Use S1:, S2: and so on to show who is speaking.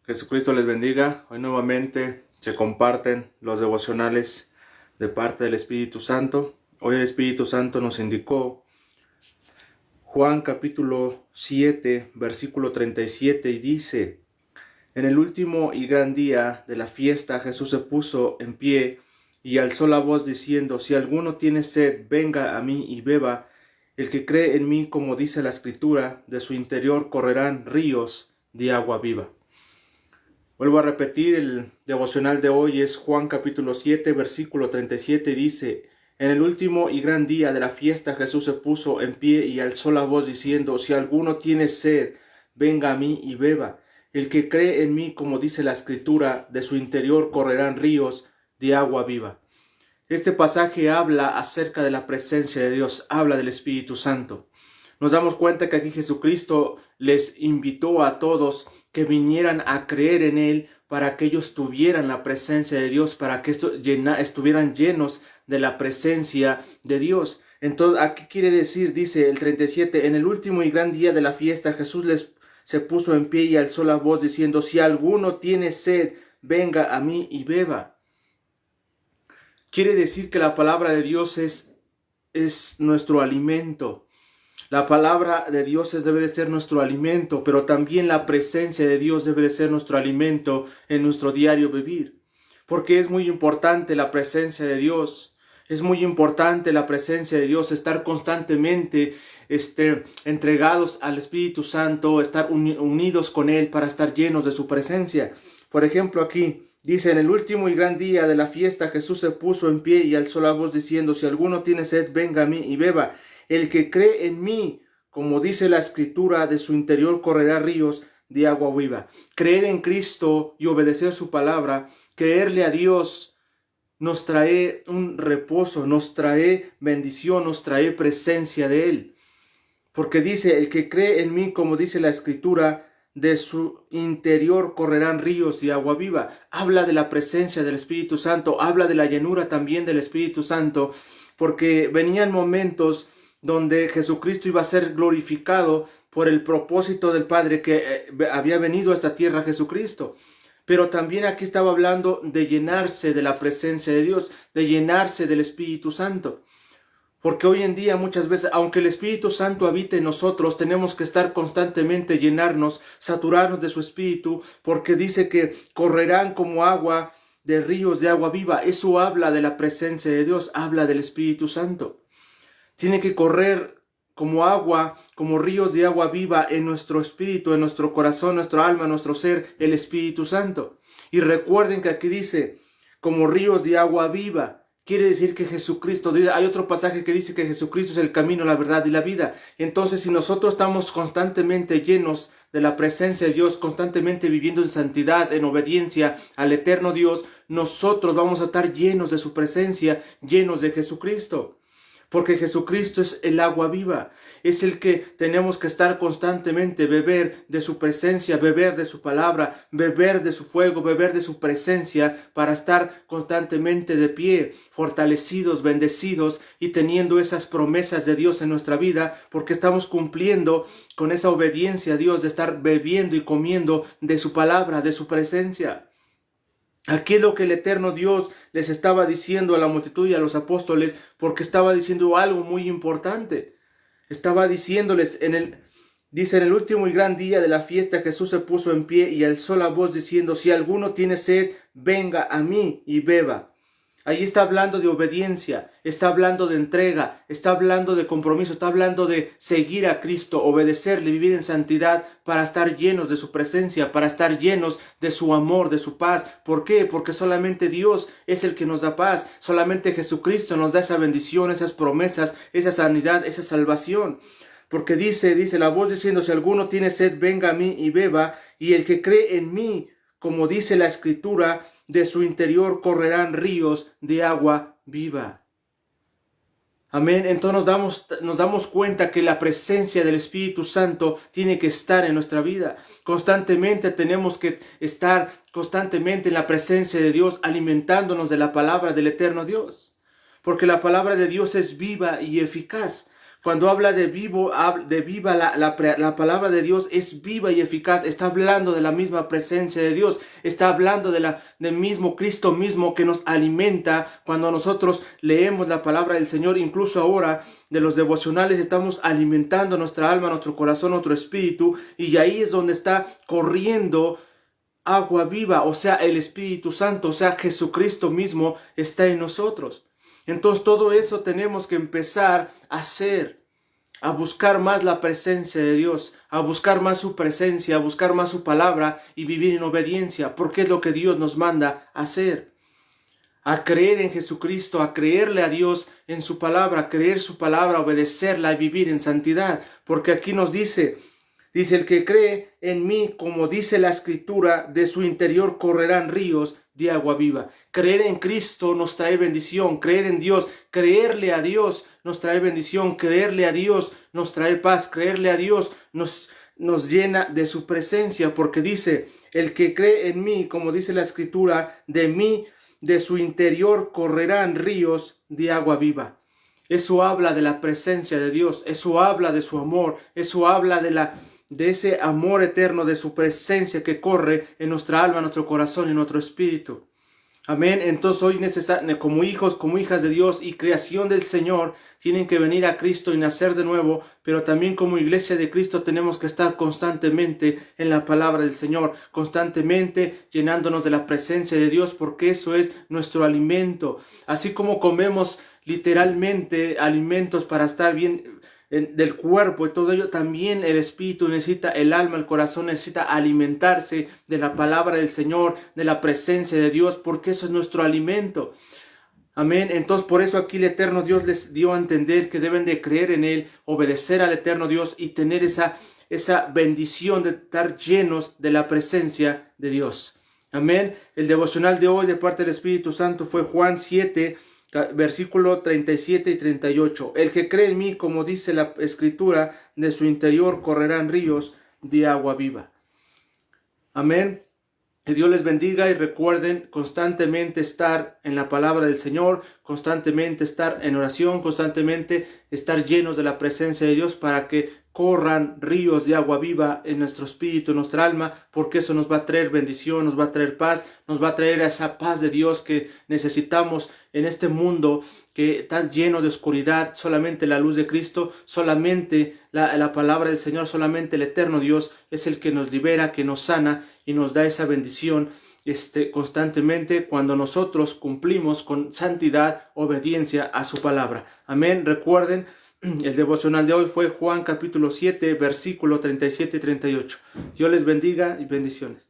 S1: Jesucristo les bendiga. Hoy nuevamente se comparten los devocionales de parte del Espíritu Santo. Hoy el Espíritu Santo nos indicó Juan capítulo 7, versículo 37 y dice: En el último y gran día de la fiesta Jesús se puso en pie y alzó la voz diciendo: Si alguno tiene sed, venga a mí y beba. El que cree en mí, como dice la Escritura, de su interior correrán ríos de agua viva. Vuelvo a repetir, el devocional de hoy es Juan capítulo 7, versículo 37, y dice: En el último y gran día de la fiesta Jesús se puso en pie y alzó la voz diciendo: Si alguno tiene sed, venga a mí y beba. El que cree en mí, como dice la Escritura, de su interior correrán ríos de agua viva. Este pasaje habla acerca de la presencia de Dios, habla del Espíritu Santo. Nos damos cuenta que aquí Jesucristo les invitó a todos que vinieran a creer en Él para que ellos tuvieran la presencia de Dios, para que estuvieran llenos de la presencia de Dios. Entonces, ¿a qué quiere decir? Dice el 37, en el último y gran día de la fiesta Jesús se puso en pie y alzó la voz diciendo: Si alguno tiene sed, venga a mí y beba. Quiere decir que la palabra de Dios es nuestro alimento. La palabra de Dios debe de ser nuestro alimento, pero también la presencia de Dios debe de ser nuestro alimento en nuestro diario vivir. Porque es muy importante la presencia de Dios. Es muy importante la presencia de Dios, estar constantemente entregados al Espíritu Santo, estar unidos con Él para estar llenos de su presencia. Por ejemplo, aquí dice: en el último y gran día de la fiesta Jesús se puso en pie y alzó la voz diciendo: Si alguno tiene sed, venga a mí y beba. El que cree en mí, como dice la Escritura, de su interior correrá ríos de agua viva. Creer en Cristo y obedecer su palabra, creerle a Dios, nos trae un reposo, nos trae bendición, nos trae presencia de Él. Porque dice: el que cree en mí, como dice la Escritura, de su interior correrán ríos de agua viva. Habla de la presencia del Espíritu Santo, habla de la llenura también del Espíritu Santo, porque venían momentos donde Jesucristo iba a ser glorificado por el propósito del Padre que había venido a esta tierra Jesucristo. Pero también aquí estaba hablando de llenarse de la presencia de Dios, de llenarse del Espíritu Santo. Porque hoy en día muchas veces, aunque el Espíritu Santo habite en nosotros, tenemos que estar constantemente llenarnos, saturarnos de su Espíritu, porque dice que correrán como agua de ríos de agua viva. Eso habla de la presencia de Dios, habla del Espíritu Santo. Tiene que correr como agua, como ríos de agua viva en nuestro espíritu, en nuestro corazón, nuestro alma, nuestro ser, el Espíritu Santo. Y recuerden que aquí dice, como ríos de agua viva. Quiere decir que Jesucristo, hay otro pasaje que dice que Jesucristo es el camino, la verdad y la vida. Entonces, si nosotros estamos constantemente llenos de la presencia de Dios, constantemente viviendo en santidad, en obediencia al eterno Dios, nosotros vamos a estar llenos de su presencia, llenos de Jesucristo. Porque Jesucristo es el agua viva, es el que tenemos que estar constantemente, beber de su presencia, beber de su palabra, beber de su fuego, beber de su presencia, para estar constantemente de pie, fortalecidos, bendecidos y teniendo esas promesas de Dios en nuestra vida, porque estamos cumpliendo con esa obediencia a Dios de estar bebiendo y comiendo de su palabra, de su presencia. Aquí es lo que el eterno Dios les estaba diciendo a la multitud y a los apóstoles, porque estaba diciendo algo muy importante. Estaba diciéndoles, dice: en el último y gran día de la fiesta Jesús se puso en pie y alzó la voz diciendo: Si alguno tiene sed, venga a mí y beba. Allí está hablando de obediencia, está hablando de entrega, está hablando de compromiso, está hablando de seguir a Cristo, obedecerle, vivir en santidad para estar llenos de su presencia, para estar llenos de su amor, de su paz. ¿Por qué? Porque solamente Dios es el que nos da paz, solamente Jesucristo nos da esa bendición, esas promesas, esa sanidad, esa salvación. Porque dice la voz diciendo: Si alguno tiene sed, venga a mí y beba, y el que cree en mí, como dice la Escritura, de su interior correrán ríos de agua viva. Amén. Entonces nos damos cuenta que la presencia del Espíritu Santo tiene que estar en nuestra vida. Constantemente tenemos que estar constantemente en la presencia de Dios, alimentándonos de la palabra del eterno Dios. Porque la palabra de Dios es viva y eficaz. Cuando habla de viva, la palabra de Dios es viva y eficaz. Está hablando de la misma presencia de Dios. Está hablando del mismo Cristo mismo que nos alimenta cuando nosotros leemos la palabra del Señor. Incluso ahora de los devocionales estamos alimentando nuestra alma, nuestro corazón, nuestro espíritu. Y ahí es donde está corriendo agua viva, o sea, el Espíritu Santo, o sea, Jesucristo mismo está en nosotros. Entonces todo eso tenemos que empezar a hacer, a buscar más la presencia de Dios, a buscar más su presencia, a buscar más su palabra y vivir en obediencia, porque es lo que Dios nos manda a hacer. A creer en Jesucristo, a creerle a Dios en su palabra, a creer su palabra, obedecerla y vivir en santidad, porque aquí nos dice, el que cree en mí, como dice la Escritura, de su interior correrán ríos de agua viva. Creer en Cristo nos trae bendición, creer en Dios, creerle a Dios nos trae bendición, creerle a Dios nos trae paz, creerle a Dios nos llena de su presencia, porque dice, el que cree en mí, como dice la Escritura, de mí, de su interior correrán ríos de agua viva. Eso habla de la presencia de Dios, eso habla de su amor, eso habla de ese amor eterno, de su presencia que corre en nuestra alma, nuestro corazón y nuestro espíritu. Amén. Entonces hoy como hijos, como hijas de Dios y creación del Señor, tienen que venir a Cristo y nacer de nuevo, pero también como iglesia de Cristo tenemos que estar constantemente en la palabra del Señor, constantemente llenándonos de la presencia de Dios, porque eso es nuestro alimento. Así como comemos literalmente alimentos para estar bien del cuerpo y todo ello, también el espíritu necesita, el alma, el corazón necesita alimentarse de la palabra del Señor, de la presencia de Dios, porque eso es nuestro alimento. Amén. Entonces por eso aquí el eterno Dios les dio a entender que deben de creer en Él, obedecer al eterno Dios y tener esa bendición de estar llenos de la presencia de Dios. Amén. El devocional de hoy de parte del Espíritu Santo fue Juan 7, versículo 37 y 38. El que cree en mí, como dice la Escritura, de su interior correrán ríos de agua viva. Amén. Que Dios les bendiga y recuerden constantemente estar en la palabra del Señor, constantemente estar en oración, constantemente estar llenos de la presencia de Dios para que corran ríos de agua viva en nuestro espíritu, en nuestra alma, porque eso nos va a traer bendición, nos va a traer paz, nos va a traer esa paz de Dios que necesitamos en este mundo que está lleno de oscuridad. Solamente la luz de Cristo, solamente la palabra del Señor, solamente el eterno Dios es el que nos libera, que nos sana y nos da esa bendición constantemente cuando nosotros cumplimos con santidad, obediencia a su palabra. Amén. Recuerden, el devocional de hoy fue Juan capítulo 7, versículo 37 y 38. Dios les bendiga y bendiciones.